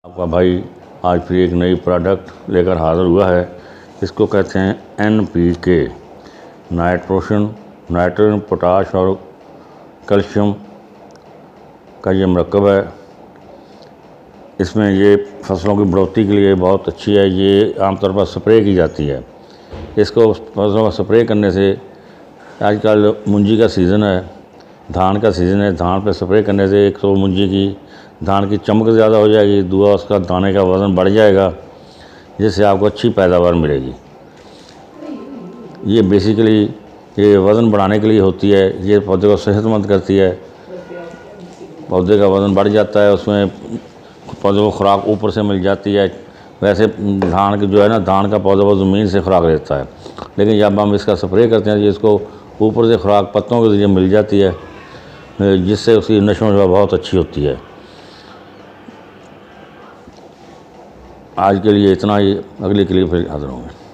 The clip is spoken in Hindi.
आपका भाई आज फिर एक नई प्रोडक्ट लेकर हाज़िर हुआ है। इसको कहते हैं NPK, नाइट्रोजन, पोटाश और कैल्शियम का ये मरकब है। इसमें ये फसलों की बढ़ोतरी के लिए बहुत अच्छी है। ये आमतौर पर स्प्रे की जाती है। इसको फसलों का स्प्रे करने से, आजकल मुंजी का सीज़न है, धान का सीज़न है, धान पे स्प्रे करने से एक तो मुंजी की धान की चमक ज़्यादा हो जाएगी, दूसरा उसका दाने का वज़न बढ़ जाएगा, जिससे आपको अच्छी पैदावार मिलेगी। ये बेसिकली ये वज़न बढ़ाने के लिए होती है। ये पौधे को सेहतमंद करती है, पौधे का वज़न बढ़ जाता है, उसमें पौधे को खुराक ऊपर से मिल जाती है। वैसे धान की जो है ना, धान का पौधा वो ज़मीन से खुराक लेता है, लेकिन जब हम इसका स्प्रे करते हैं तो इसको ऊपर से खुराक पत्तों के ज़रिए मिल जाती है, जिससे उसकी नशो नशा बहुत अच्छी होती है। आज के लिए इतना ही, अगले के लिए फिर हाज़िर होंगे।